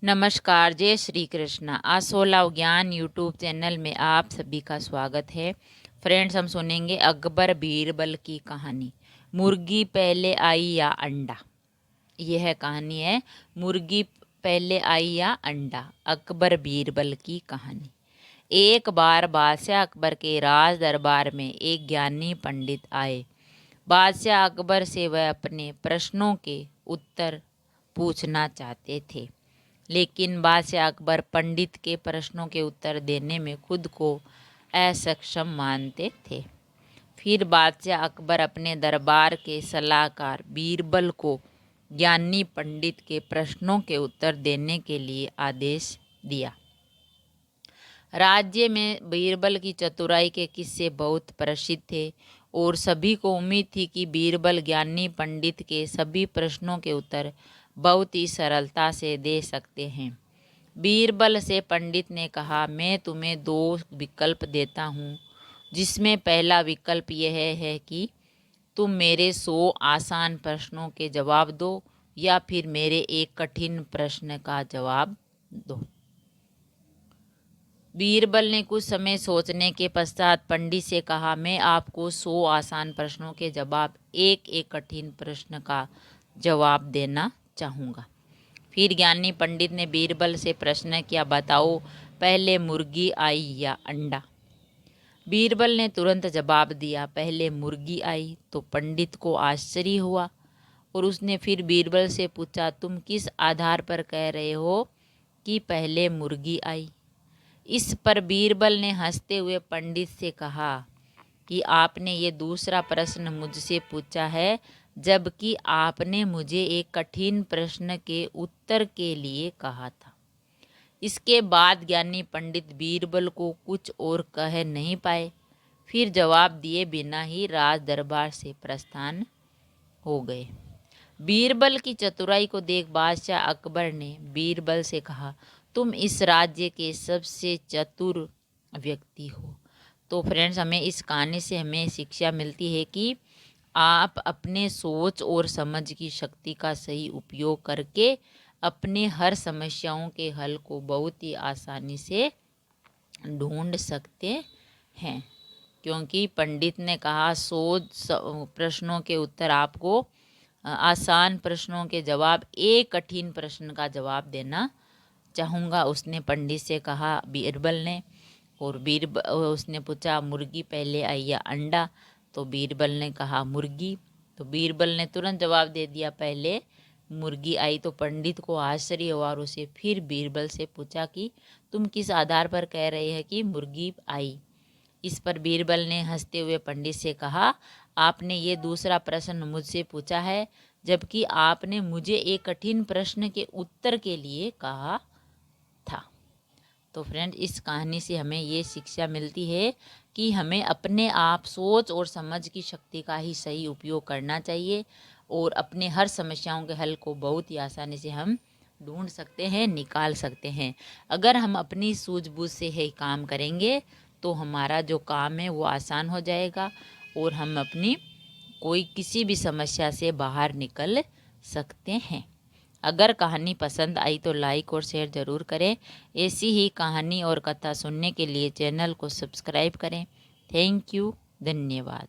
नमस्कार, जय श्री कृष्णा। आसोला ज्ञान यूट्यूब चैनल में आप सभी का स्वागत है। फ्रेंड्स, हम सुनेंगे अकबर बीरबल की कहानी। मुर्गी पहले आई या अंडा। यह कहानी है मुर्गी पहले आई या अंडा, अकबर बीरबल की कहानी। एक बार बादशाह अकबर के राज दरबार में एक ज्ञानी पंडित आए। बादशाह अकबर से वह अपने प्रश्नों के उत्तर पूछना चाहते थे, लेकिन बादशाह अकबर पंडित के प्रश्नों के उत्तर देने में खुद को असक्षम मानते थे। फिर बादशाह अकबर अपने दरबार के सलाहकार बीरबल को ज्ञानी पंडित के प्रश्नों के उत्तर देने के लिए आदेश दिया। राज्य में बीरबल की चतुराई के किस्से बहुत प्रसिद्ध थे और सभी को उम्मीद थी कि बीरबल ज्ञानी पंडित के सभी प्रश्नों के उत्तर बहुत ही सरलता से दे सकते हैं। बीरबल से पंडित ने कहा, मैं तुम्हें 2 विकल्प देता हूँ, जिसमें पहला विकल्प यह है कि तुम मेरे 100 आसान प्रश्नों के जवाब दो या फिर मेरे एक कठिन प्रश्न का जवाब दो। बीरबल ने कुछ समय सोचने के पश्चात पंडित से कहा, मैं आपको 100 आसान प्रश्नों के जवाब एक कठिन प्रश्न का जवाब देना चाहूँगा। फिर ज्ञानी पंडित ने बीरबल से प्रश्न किया, बताओ पहले मुर्गी आई या अंडा। बीरबल ने तुरंत जवाब दिया, पहले मुर्गी आई। तो पंडित को आश्चर्य हुआ और उसने फिर बीरबल से पूछा, तुम किस आधार पर कह रहे हो कि पहले मुर्गी आई। इस पर बीरबल ने हंसते हुए पंडित से कहा कि आपने ये दूसरा प्रश्न मुझसे पूछा है, जबकि आपने मुझे एक कठिन प्रश्न के उत्तर के लिए कहा था। इसके बाद ज्ञानी पंडित बीरबल को कुछ और कह नहीं पाए, फिर जवाब दिए बिना ही राज दरबार से प्रस्थान हो गए। बीरबल की चतुराई को देख बादशाह अकबर ने बीरबल से कहा, तुम इस राज्य के सबसे चतुर व्यक्ति हो। तो फ्रेंड्स, हमें इस कहानी से हमें शिक्षा मिलती है कि आप अपने सोच और समझ की शक्ति का सही उपयोग करके अपने हर समस्याओं के हल को बहुत ही आसानी से ढूंढ सकते हैं, क्योंकि पंडित ने कहा 100 प्रश्नों के उत्तर आपको आसान प्रश्नों के जवाब एक कठिन प्रश्न का जवाब देना चाहूँगा, उसने पंडित से कहा बीरबल ने। और उसने पूछा, मुर्गी पहले आई या अंडा। तो बीरबल ने कहा मुर्गी। तो बीरबल ने तुरंत जवाब दे दिया, पहले मुर्गी आई। तो पंडित को आश्चर्य हुआ और उसे फिर बीरबल से पूछा कि तुम किस आधार पर कह रहे हैं कि मुर्गी आई। इस पर बीरबल ने हंसते हुए पंडित से कहा, आपने ये दूसरा प्रश्न मुझसे पूछा है, जबकि आपने मुझे एक कठिन प्रश्न के उत्तर के लिए कहा था। तो फ्रेंड, इस कहानी से हमें ये शिक्षा मिलती है कि हमें अपने आप सोच और समझ की शक्ति का ही सही उपयोग करना चाहिए और अपने हर समस्याओं के हल को बहुत ही आसानी से हम ढूंढ सकते हैं, निकाल सकते हैं। अगर हम अपनी सूझबूझ से ही काम करेंगे तो हमारा जो काम है वो आसान हो जाएगा और हम अपनी किसी भी समस्या से बाहर निकल सकते हैं। अगर कहानी पसंद आई तो लाइक और शेयर ज़रूर करें। ऐसी ही कहानी और कथा सुनने के लिए चैनल को सब्सक्राइब करें। थैंक यू, धन्यवाद।